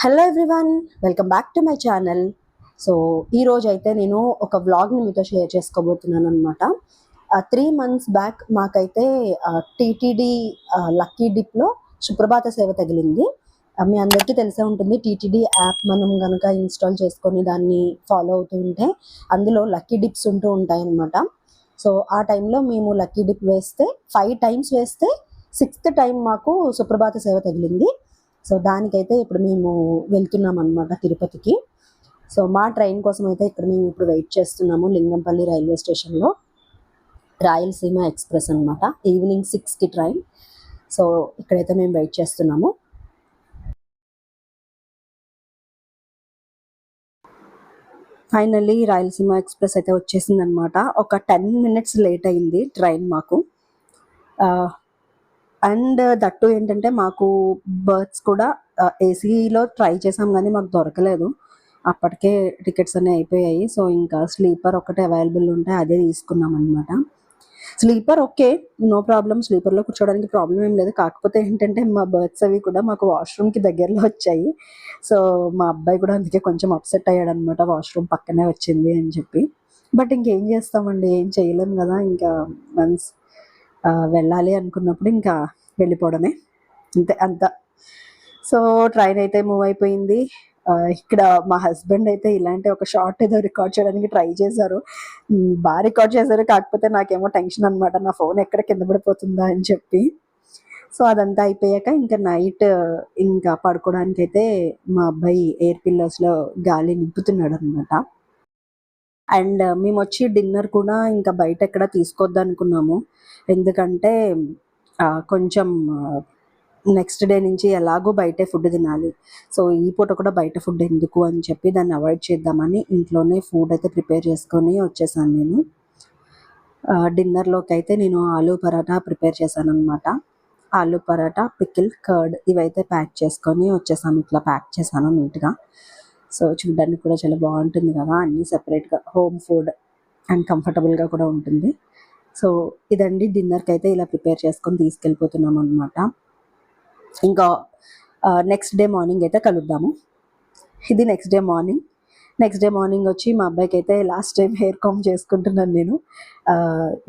Hello everyone, welcome back to my channel. So ఈరోజు అయితే నేను ఒక వ్లాగ్ని మీతో షేర్ చేసుకోబోతున్నాను అనమాట. 3 months బ్యాక్ మాకైతే టీటీడీ లక్కీ డిప్లో సుప్రభాత సేవ తగిలింది. మీ అందరికీ తెలిసే ఉంటుంది. టీటీడీ యాప్ మనం కనుక ఇన్స్టాల్ చేసుకొని దాన్ని ఫాలో అవుతూ ఉంటే అందులో లక్కీ డిప్స్ ఉంటూ ఉంటాయన్నమాట. సో ఆ టైంలో మేము లక్కీ డిప్ వేస్తే 5 times వేస్తే 6th టైం మాకు సుప్రభాత సేవ తగిలింది. సో దానికైతే ఇప్పుడు మేము వెళ్తున్నాం అనమాట తిరుపతికి. సో మా ట్రైన్ కోసం అయితే ఇక్కడ మేము ఇప్పుడు వెయిట్ చేస్తున్నాము లింగంపల్లి రైల్వే స్టేషన్లో. రాయలసీమ ఎక్స్ప్రెస్ అనమాట, ఈవినింగ్ 6కి ట్రైన్. సో ఇక్కడైతే మేము వెయిట్ చేస్తున్నాము. ఫైనల్లీ రాయలసీమ ఎక్స్ప్రెస్ అయితే వచ్చేసింది అనమాట. ఒక 10 minutes లేట్ అయింది ట్రైన్ మాకు. అండ్ దట్టు ఏంటంటే మాకు బర్త్స్ కూడా ఏసీలో ట్రై చేసాం కానీ మాకు దొరకలేదు. అప్పటికే టికెట్స్ అన్నీ అయిపోయాయి. సో ఇంకా స్లీపర్ ఒకటే అవైలబుల్ ఉంటే అదే తీసుకున్నాం అనమాట. స్లీపర్ ఓకే, నో ప్రాబ్లం, స్లీపర్లో కూర్చోవడానికి ప్రాబ్లం ఏం లేదు. కాకపోతే ఏంటంటే మా బర్త్స్ అవి కూడా మాకు వాష్రూమ్కి దగ్గరలో వచ్చాయి. సో మా అబ్బాయి కూడా అందుకే కొంచెం అప్సెట్ అయ్యాడు అనమాట, వాష్రూమ్ పక్కనే వచ్చింది అని చెప్పి. బట్ ఇంకేం చేస్తామండి, ఏం చేయలేం కదా. ఇంకా వన్స్ వెళ్ళాలి అనుకున్నప్పుడు ఇంకా వెళ్ళిపోవడమే, అంత. సో ట్రైన్ అయితే మూవ్ అయిపోయింది. ఇక్కడ మా హస్బెండ్ అయితే ఇలాంటి ఒక షార్ట్ ఏదో రికార్డ్ చేయడానికి ట్రై చేశారు. బాగా రికార్డ్ చేశారు, కాకపోతే నాకేమో టెన్షన్ అనమాట, నా ఫోన్ ఎక్కడ కింద పడిపోతుందా అని చెప్పి. సో అదంతా అయిపోయాక ఇంకా నైట్ ఇంకా పడుకోవడానికి అయితే మా అబ్బాయి ఎయిర్ పిల్లర్స్లో గాలి నింపుతున్నాడు అనమాట. అండ్ మేము వచ్చి డిన్నర్ కూడా ఇంకా బయట ఎక్కడ తీసుకోవద్దు అనుకున్నాము. ఎందుకంటే కొంచెం నెక్స్ట్ డే నుంచి ఎలాగో బయటే ఫుడ్ తినాలి. సో ఈ పూట కూడా బయట ఫుడ్ ఎందుకు అని చెప్పి దాన్ని అవాయిడ్ చేద్దామని ఇంట్లోనే ఫుడ్ అయితే ప్రిపేర్ చేసుకొని వచ్చేసాను నేను. డిన్నర్లోకి అయితే నేను ఆలూ పరాటా ప్రిపేర్ చేశాను అనమాట. ఆలూ పరాటా, పికిల్, కర్డ్ ఇవైతే ప్యాక్ చేసుకొని వచ్చేసాను. ఇట్లా ప్యాక్ చేశాను నీట్గా. సో చూడడానికి కూడా చాలా బాగుంటుంది కదా, అన్నీ సెపరేట్గా హోమ్ ఫుడ్ అండ్ కంఫర్టబుల్గా కూడా ఉంటుంది. సో ఇదండి, డిన్నర్కి అయితే ఇలా ప్రిపేర్ చేసుకొని తీసుకెళ్ళిపోతున్నాం అనమాట. ఇంకా నెక్స్ట్ డే మార్నింగ్ అయితే కలుద్దాము. ఇది నెక్స్ట్ డే మార్నింగ్ వచ్చి మా అబ్బాయికి అయితే లాస్ట్ టైం హెయిర్ కామ్ చేసుకుంటున్నాను నేను.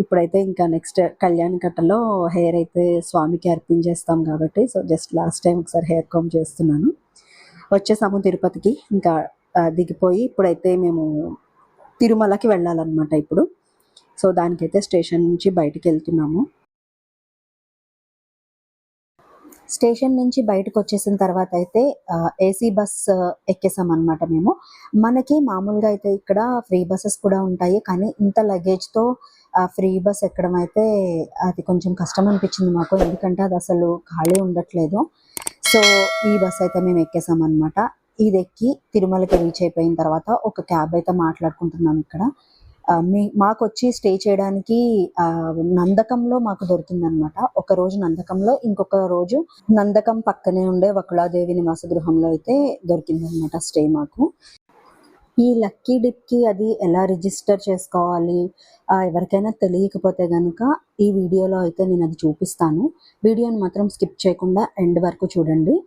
ఇప్పుడైతే ఇంకా నెక్స్ట్ కళ్యాణ కట్టలో హెయిర్ అయితే స్వామికి అర్పించేస్తాం కాబట్టి, సో జస్ట్ లాస్ట్ టైం ఒకసారి హెయిర్ కామ్ చేస్తున్నాను. వచ్చేసాము తిరుపతికి. ఇంకా దిగిపోయి ఇప్పుడైతే మేము తిరుమలకి వెళ్ళాలన్నమాట ఇప్పుడు. సో దానికైతే స్టేషన్ నుంచి బయటికి వెళ్తున్నాము. స్టేషన్ నుంచి బయటకు వచ్చేసిన తర్వాత అయితే ఏసీ బస్ ఎక్కేసాం అనమాట మేము. మనకి మామూలుగా అయితే ఇక్కడ ఫ్రీ బస్సెస్ కూడా ఉంటాయి, కానీ ఇంత లగేజ్తో ఫ్రీ బస్ ఎక్కడం అయితే అది కొంచెం కష్టం అనిపించింది మాకు, ఎందుకంటే అది అసలు ఖాళీ ఉండట్లేదు. సో ఈ బస్ అయితే మేము ఎక్కేసాం అనమాట. ఇది ఎక్కి తిరుమలకి రీచ్ అయిపోయిన తర్వాత ఒక క్యాబ్ అయితే మాట్లాడుకుంటున్నాం ఇక్కడ. మాకు వచ్చి స్టే చేయడానికి నందకంలో మాకు దొరికిందనమాట. ఒక రోజు నందకంలో, ఇంకొక రోజు నందకం పక్కనే ఉండే వకుళాదేవి నివాస గృహంలో అయితే దొరికిందనమాట స్టే మాకు. ఈ లక్కీ డిప్కి అది ఎలా రిజిస్టర్ చేసుకోవాలి, ఎవరికైనా తెలియకపోతే కనుక ఈ వీడియోలో అయితే నేను అది చూపిస్తాను. వీడియోని మాత్రం స్కిప్ చేయకుండా ఎండ్ వరకు చూడండి.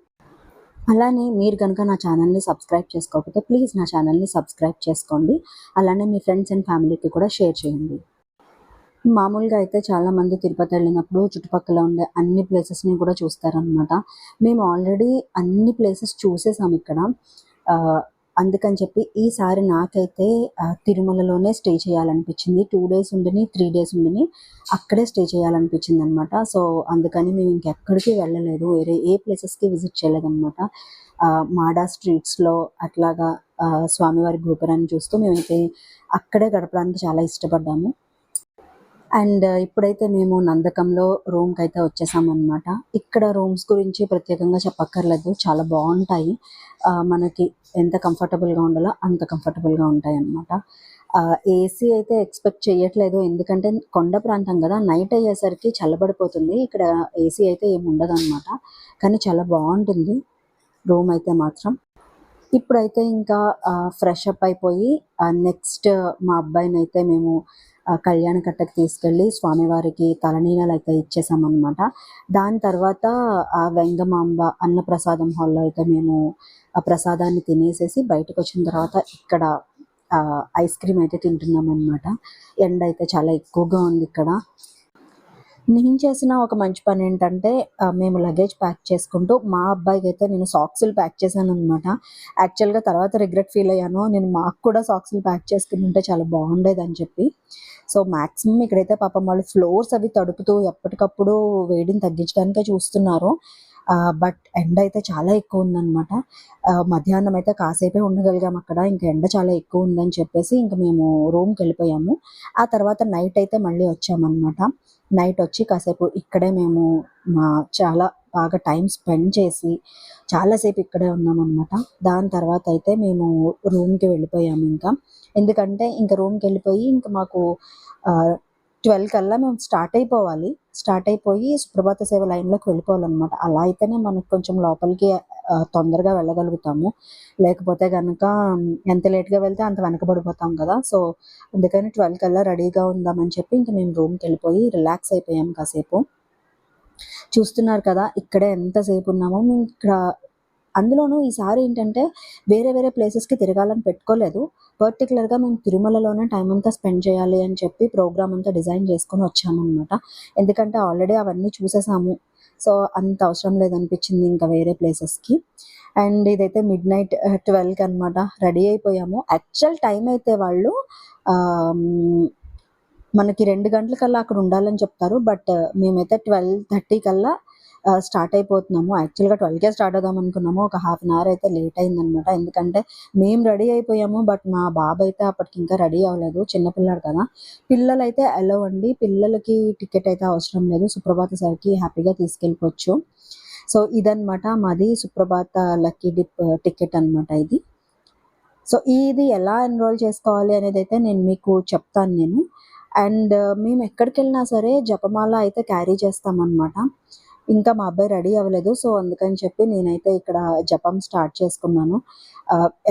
అలానే మీరు కనుక నా ఛానల్ని సబ్స్క్రైబ్ చేసుకోకపోతే ప్లీజ్ నా ఛానల్ని సబ్స్క్రైబ్ చేసుకోండి. అలానే మీ ఫ్రెండ్స్ అండ్ ఫ్యామిలీకి కూడా షేర్ చేయండి. మామూలుగా అయితే చాలామంది తిరుపతి వెళ్ళినప్పుడు చుట్టుపక్కల ఉండే అన్ని ప్లేసెస్ని కూడా చూస్తారనమాట. మేము ఆల్రెడీ అన్ని ప్లేసెస్ చూసేసాం ఇక్కడ. అందుకని చెప్పి ఈసారి నాకైతే తిరుమలలోనే స్టే చేయాలనిపించింది. 2 days ఉండని, 3 days ఉండని అక్కడే స్టే చేయాలనిపించింది అనమాట. సో అందుకని మేము ఇంకెక్కడికి వెళ్ళలేదు, వేరే ఏ ప్లేసెస్కి విజిట్ చేయలేదన్నమాట. మాడా స్ట్రీట్స్లో అట్లాగా స్వామివారి గోపురాన్ని చూస్తూ మేమైతే అక్కడే గడపడానికి చాలా ఇష్టపడ్డాము. అండ్ ఇప్పుడైతే మేము నందకంలో రూమ్కి అయితే వచ్చేసామన్నమాట. ఇక్కడ రూమ్స్ గురించి ప్రత్యేకంగా చెప్పక్కర్లేదు, చాలా బాగుంటాయి. మనకి ఎంత కంఫర్టబుల్గా ఉండాలో అంత కంఫర్టబుల్గా ఉంటాయి అన్నమాట. ఏసీ అయితే ఎక్స్పెక్ట్ చేయట్లేదు, ఎందుకంటే కొండ ప్రాంతం కదా, నైట్ అయ్యేసరికి చల్లబడిపోతుంది. ఇక్కడ ఏసీ అయితే ఏమి ఉండదు అనమాట, కానీ చాలా బాగుంటుంది రూమ్ అయితే మాత్రం. ఇప్పుడైతే ఇంకా ఫ్రెష్ అప్ అయిపోయి నెక్స్ట్ మా అబ్బాయిని అయితే మేము కళ్యాణ కట్టకి తీసుకెళ్ళి స్వామివారికి తలనీలాలు అయితే ఇచ్చేసామన్నమాట. దాని తర్వాత వెంగమాంబ అన్నప్రసాదం హాల్‌లో అయితే మేము ఆ ప్రసాదాన్ని తినేసేసి బయటకొచ్చిన తర్వాత ఇక్కడ ఐస్ క్రీమ్ అయితే తింటున్నామన్నమాట. ఎండ అయితే చాలా ఎక్కువగా ఉంది ఇక్కడ. నేను చేసిన ఒక మంచి పనేంటంటే మేము లగేజ్ ప్యాక్ చేసుకుంటూ మా అబ్బాయికైతే నేను సాక్సులు ప్యాక్ చేశాననమాట. యాక్చువల్‌గా తర్వాత రిగ్రెట్ ఫీల్ అయ్యాను. నేను మాకు కూడా సాక్సులు ప్యాక్ చేసుకునుంటే చాలా బాగుండేదని చెప్పి. సో, మాక్సిమం ఇక్కడైతే పాపం వాళ్ళు ఫ్లోర్స్ అవి తడుపుతూ ఎప్పటికప్పుడు వేడిని తగ్గించడానికే చూస్తున్నారు. బట్ ఎండ అయితే చాలా ఎక్కువుందనమాట. మధ్యాహ్నం అయితే కాసేపే ఉండగలిగాం అక్కడ. ఇంక ఎండ చాలా ఎక్కువుందని చెప్పేసి ఇంక మేము రూమ్‌కెళ్ళిపోయాము. ఆ తర్వాత నైట్ అయితే మళ్ళీ వచ్చామనమాట. నైట్ వచ్చి కాసేపు ఇక్కడే మేము చాలా బాగా టైం స్పెండ్ చేసి చాలాసేపు ఇక్కడే ఉన్నామన్నమాట. దాని తర్వాత అయితే మేము రూమ్‌కి వెళ్ళిపోయాము ఇంకా. ఎందుకంటే ఇంక రూమ్‌కెళ్ళిపోయి ఇంక మాకు 12 కల్లా మేము స్టార్ట్ అయిపోయి సుప్రభాత సేవ లైన్‌లోకి వెళ్ళిపోవాలన్నమాట. అలా అయితేనే మనకు కొంచెం లోపలికి తొందరగా వెళ్ళగలుగుతాము. లేకపోతే గనక ఎంత లేట్‌గా వెళ్తే అంత వెనకబడిపోతాం కదా! సో, అందుకని 12 కల్లా రెడీగా ఉందామని చెప్పి ఇంక మేము రూమ్‌కెళ్ళిపోయి రిలాక్స్ అయిపోయాం కాసేపు. చూస్తున్నారు కదా! ఇక్కడే ఎంతసేపు ఉన్నామో మేము ఇక్కడ. అందులోనూ ఈసారి ఏంటంటే వేరే వేరే ప్లేసెస్‌కి తిరగాలని పెట్టుకోలేదు. పర్టిక్యులర్‌గా మేము తిరుమలలోనే టైం అంతా స్పెండ్ చేయాలి అని చెప్పి ప్రోగ్రామ్ అంతా డిజైన్ చేసుకొని వచ్చామనమాట. ఎందుకంటే ఆల్రెడీ అవన్నీ చూసేసాము. సో, అంత అవసరం లేదనిపించింది ఇంకా వేరే ప్లేసెస్‌కి. అండ్ ఇదైతే మిడ్‌నైట్ 12కి అనమాట. రెడీ అయిపోయాము. యాక్చువల్ టైం అయితే వాళ్ళు మనకి 2 గంటలకల్లా అక్కడ ఉండాలని చెప్తారు. బట్ మేమైతే 12:30 కల్లా స్టార్ట్ అయిపోతున్నాము. యాక్చువల్‌గా 12కే స్టార్ట్ అవుదాం అనుకున్నాము. ఒక హాఫ్ అన్ అవర్ అయితే లేట్ అయిందనమాట. ఎందుకంటే మేము రెడీ అయిపోయాము. బట్ మా బాబు అయితే అప్పటికి ఇంకా రెడీ అవ్వలేదు. చిన్న పిల్లాడు కదా! పిల్లలైతే అలౌ అండి. పిల్లలకి టికెట్ అయితే అవసరం లేదు. సుప్రభాత సేవకి హ్యాపీగా తీసుకెళ్ళిపోవచ్చు. సో, ఇదనమాట మాది సుప్రభాత లక్కీ డిప్ టికెట్ అనమాట ఇది. సో, ఇది ఎలా ఎన్రోల్ చేసుకోవాలి అనేదైతే నేను మీకు చెప్తాను నేను. అండ్ మేము ఎక్కడికెళ్ళినా సరే జపమాల అయితే క్యారీ చేస్తామనమాట. ఇంకా మా అబ్బాయి రెడీ అవ్వలేదు. సో, అందుకని చెప్పి నేనైతే ఇక్కడ జపం స్టార్ట్ చేసుకున్నాను.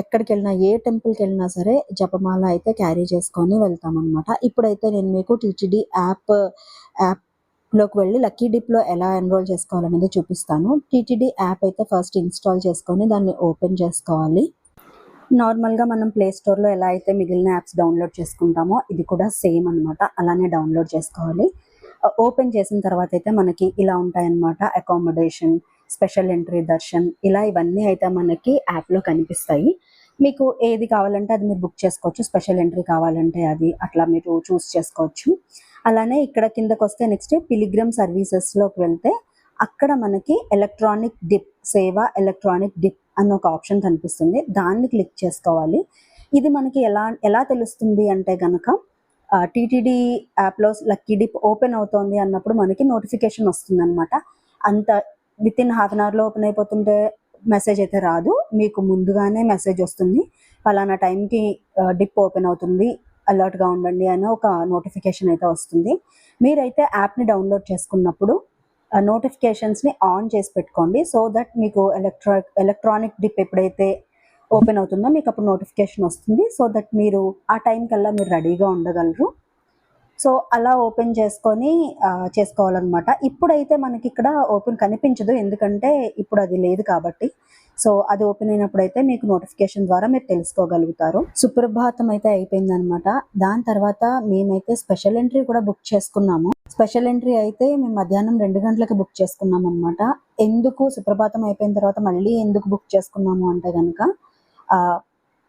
ఎక్కడికెళ్ళినా ఏ టెంపుల్‌కెళ్ళినా సరే జపమాల అయితే క్యారీ చేసుకొని వెళ్తామనమాట. ఇప్పుడైతే నేను మీకు టీటీడీ యాప్‌లోకి వెళ్ళి లక్కీ డిప్‌లో ఎలా ఎన్రోల్ చేసుకోవాలనేది చూపిస్తాను. టీటీడీ యాప్ అయితే ఫస్ట్ ఇన్‌స్టాల్ చేసుకొని దాన్ని ఓపెన్ చేసుకోవాలి. నార్మల్‌గా మనం ప్లే స్టోర్‌లో ఎలా అయితే మిగిలిన యాప్స్ డౌన్‌లోడ్ చేసుకుంటామో ఇది కూడా సేమ్ అనమాట. అలానే డౌన్‌లోడ్ చేసుకోవాలి. ఓపెన్ చేసిన తర్వాత అయితే మనకి ఇలా ఉంటాయన్నమాట. అకామిడేషన్, స్పెషల్ ఎంట్రీ దర్శన్ ఇలా ఇవన్నీ అయితే మనకి యాప్‌లో కనిపిస్తాయి. మీకు ఏది కావాలంటే అది మీరు బుక్ చేసుకోవచ్చు. స్పెషల్ ఎంట్రీ కావాలంటే అది అట్లా మీరు చూస్ చేసుకోవచ్చు. అలానే ఇక్కడ కిందకొస్తే నెక్స్ట్ పిలిగ్రిమ్ సర్వీసెస్‌లోకి వెళ్తే అక్కడ మనకి ఎలక్ట్రానిక్ డిప్ అన్న ఒక ఆప్షన్ కనిపిస్తుంది. దాన్ని క్లిక్ చేసుకోవాలి. ఇది మనకి ఎలా తెలుస్తుంది అంటే గనక టీటీడీ యాప్‌లో లక్కీ డిప్ ఓపెన్ అవుతోంది అన్నప్పుడు మనకి నోటిఫికేషన్ వస్తుందనమాట. అంత వితిన్ హాఫ్ అన్ అవర్‌లో ఓపెన్ అయిపోతుంటే మెసేజ్ అయితే రాదు. మీకు ముందుగానే మెసేజ్ వస్తుంది. పలానా టైంకి డిప్ ఓపెన్ అవుతుంది. అలర్ట్‌గా ఉండండి అని ఒక నోటిఫికేషన్ అయితే వస్తుంది. మీరైతే యాప్‌ని డౌన్‌లోడ్ చేసుకున్నప్పుడు నోటిఫికేషన్స్‌ని ఆన్ చేసి పెట్టుకోండి. సో దట్ మీకు ఎలక్ట్రానిక్ డిప్ ఎప్పుడైతే ఓపెన్ అవుతుందో మీకు అప్పుడు నోటిఫికేషన్ వస్తుంది. సో దట్ మీరు ఆ టైం కల్లా మీరు రెడీగా ఉండగలరు. సో, అలా ఓపెన్ చేసుకొని చేసుకోవాలనమాట. ఇప్పుడైతే మనకిక్కడ ఓపెన్ కనిపించదు. ఎందుకంటే ఇప్పుడు అది లేదు కాబట్టి. సో, అది ఓపెన్ అయినప్పుడైతే మీకు నోటిఫికేషన్ ద్వారా మీరు తెలుసుకోగలుగుతారు. సుప్రభాతం అయితే అయిపోయిందనమాట. దాని తర్వాత మేమైతే స్పెషల్ ఎంట్రీ కూడా బుక్ చేసుకున్నాము. స్పెషల్ ఎంట్రీ అయితే మేము మధ్యాహ్నం 2 గంటలకి బుక్ చేసుకున్నామనమాట. ఎందుకు సుప్రభాతం అయిపోయిన తర్వాత మళ్ళీ ఎందుకు బుక్ చేసుకున్నాము అంటే గనక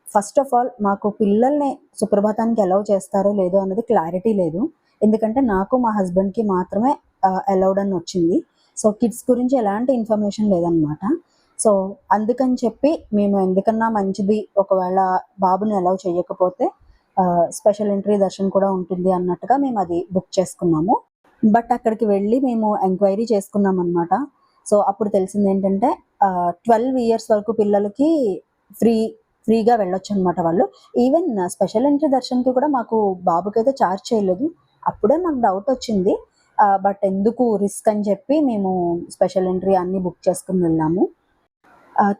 ఫస్ట్ ఆఫ్ ఆల్ మాకు పిల్లల్ని సుప్రభాతానికి అలౌ చేస్తారో లేదో అన్నది క్లారిటీ లేదు. ఎందుకంటే నాకు మా హస్బెండ్‌కి మాత్రమే అలౌడ్ అని వచ్చింది. సో, కిడ్స్ గురించి ఎలాంటి ఇన్ఫర్మేషన్ లేదనమాట. సో, అందుకని చెప్పి మేము ఎందుకన్నా మంచిది ఒకవేళ బాబుని అలౌ చేయకపోతే స్పెషల్ ఎంట్రీ దర్శన్ కూడా ఉంటుంది అన్నట్టుగా మేము అది బుక్ చేసుకున్నాము. బట్ అక్కడికి వెళ్ళి మేము ఎంక్వైరీ చేసుకున్నామనమాట. సో, అప్పుడు తెలిసిందేంటంటే 12 ఇయర్స్ వరకు పిల్లలకి ఫ్రీగా వెళ్ళొచ్చనమాట వాళ్ళు. ఈవెన్ స్పెషల్ ఎంట్రీ దర్శన్‌కి కూడా మాకు బాబుకైతే చార్జ్ చేయలేదు. అప్పుడే మాకు డౌటొచ్చింది. బట్ ఎందుకు రిస్క్ అని చెప్పి మేము స్పెషల్ ఎంట్రీ అన్నీ బుక్ చేసుకొని వెళ్ళాము.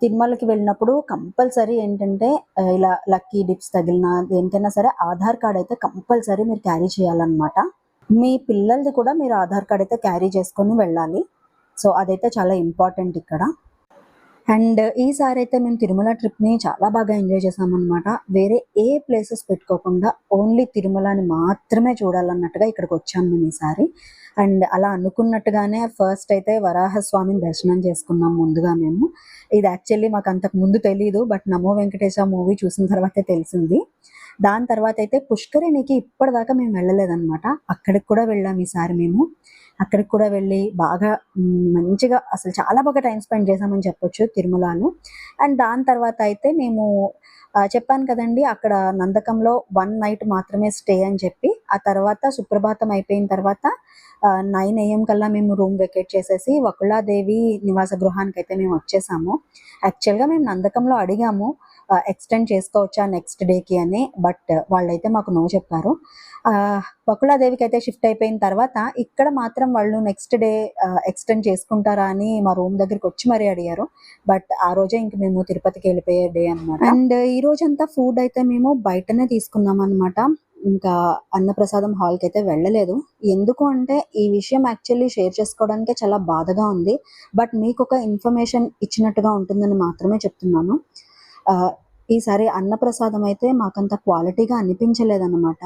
తిరుమలకి వెళ్ళినప్పుడు కంపల్సరీ ఏంటంటే ఇలా లక్కీ డిప్స్ తగిలినా దేనికైనా సరే ఆధార్ కార్డ్ అయితే కంపల్సరీ మీరు క్యారీ చేయాలన్నమాట. మీ పిల్లలది కూడా మీరు ఆధార్ కార్డ్ అయితే క్యారీ చేసుకొని వెళ్ళాలి. సో, అదైతే చాలా ఇంపార్టెంట్ ఇక్కడ. అండ్ ఈసారైతే మేము తిరుమల ట్రిప్‌ని చాలా బాగా ఎంజాయ్ చేశామనమాట. వేరే ఏ ప్లేసెస్ పెట్టుకోకుండా ఓన్లీ తిరుమలని మాత్రమే చూడాలన్నట్టుగా ఇక్కడికొచ్చాము మేము ఈసారి. అండ్ అలా అనుకున్నట్టుగానే ఫస్ట్ అయితే వరాహస్వామిని దర్శనం చేసుకున్నాం ముందుగా మేము. ఇది యాక్చువల్లీ మాకు అంతకు ముందు తెలీదు. బట్ 'నమో వెంకటేశ' మూవీ చూసిన తర్వాతే తెలిసింది. దాని తర్వాతయితే పుష్కరిణికి ఇప్పటిదాకా మేము వెళ్ళలేదనమాట. అక్కడికి కూడా వెళ్ళాం ఈసారి మేము. అక్కడికి కూడా వెళ్ళి బాగా మంచిగా అసలు చాలా బాగా టైమ్ స్పెండ్ చేశామని చెప్పొచ్చు తిరుమలలో. అండ్ దాని తర్వాత అయితే మేము చెప్పాను కదండీ! అక్కడ నందకంలో 1 నైట్ మాత్రమే స్టే అని చెప్పి, ఆ తర్వాత సుప్రభాతం అయిపోయిన తర్వాత 9 AM కల్లా మేము రూమ్ వెకేట్ చేసేసి వకుళాదేవి నివాస గృహానికైతే మేము వచ్చేసాము. యాక్చువల్‌గా మేము నందకంలో అడిగాము ఎక్స్‌టెండ్ చేసుకోవచ్చా నెక్స్ట్ డేకి అని. బట్ వాళ్ళైతే మాకు నో చెప్పారు. వకుళాదేవికైతే షిఫ్ట్ అయిపోయిన తర్వాత ఇక్కడ మాత్రం వాళ్ళు నెక్స్ట్ డే ఎక్స్‌టెండ్ చేసుకుంటారా అని మా రూమ్ దగ్గరికొచ్చి మరీ అడిగారు. బట్ ఆ రోజే ఇంక మేము తిరుపతికి వెళ్ళిపోయే డే అనమాట. అండ్ ఈ రోజంతా ఫుడ్ అయితే మేము బయటనే తీసుకున్నామనమాట. ఇంకా అన్నప్రసాదం హాల్‌కైతే వెళ్ళలేదు. ఎందుకు అంటే ఈ విషయం యాక్చువల్లీ షేర్ చేసుకోవడానికే చాలా బాధగా ఉంది. బట్ మీకొక ఇన్ఫర్మేషన్ ఇచ్చినట్టుగా ఉంటుందని మాత్రమే చెప్తున్నాను. ఈసారి అన్నప్రసాదం అయితే మాకంత క్వాలిటీగా అనిపించలేదనమాట.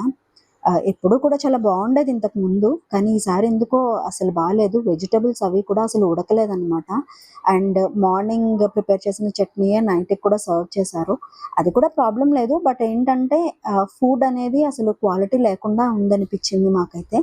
ఎప్పుడూ కూడా చాలా బావుండేది ఇంతకు ముందు. కానీ ఈసారి ఎందుకో అసలు బాలేదు. వెజిటబుల్స్ అవి కూడా అసలు ఉడకలేదనమాట. అండ్ మార్నింగ్ ప్రిపేర్ చేసిన చట్నీయే నైట్‌కి కూడా సర్వ్ చేశారు. అది కూడా ప్రాబ్లమ్ లేదు. బట్ ఏంటంటే ఫుడ్ అనేది అసలు క్వాలిటీ లేకుండా ఉందనిపించింది మాకైతే.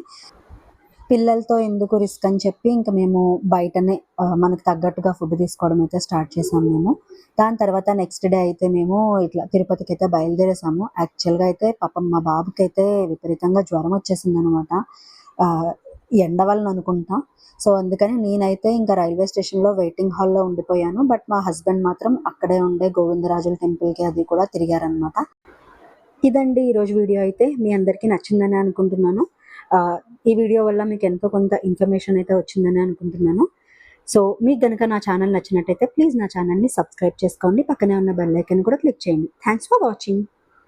పిల్లలతో ఎందుకు రిస్క్ అని చెప్పి ఇంక మేము బయటనే మనకు తగ్గట్టుగా ఫుడ్ తీసుకోవడం అయితే స్టార్ట్ చేసాం మేము. దాని తర్వాత నెక్స్ట్ డే అయితే మేము ఇట్లా తిరుపతికైతే బయలుదేరేసాము. యాక్చువల్‌గా అయితే పాపం మా బాబుకైతే విపరీతంగా జ్వరం వచ్చేసిందనమాట. ఎండ వలన అనుకుంటా. సో, అందుకని నేనైతే ఇంకా రైల్వే స్టేషన్‌లో వెయిటింగ్ హాల్‌లో ఉండిపోయాను. బట్ మా హస్బెండ్ మాత్రం అక్కడే ఉండే గోవిందరాజుల టెంపుల్‌కి అది కూడా తిరిగారనమాట. ఇదండి ఈరోజు వీడియో అయితే. మీ అందరికీ నచ్చిందనే అనుకుంటున్నాను. ఆహ్, ఈ వీడియో వల్ల మీకు ఎంతో కొంత ఇన్ఫర్మేషన్ అయితే వచ్చిందని అనుకుంటున్నాను. సో, మీకు గనక నా ఛానల్ నచ్చినట్టయితే ప్లీజ్ నా ఛానల్‌ని సబ్స్క్రైబ్ చేసుకోండి. పక్కనే ఉన్న బెల్ ఐకాన్ కూడా క్లిక్ చేయండి. Thanks for watching.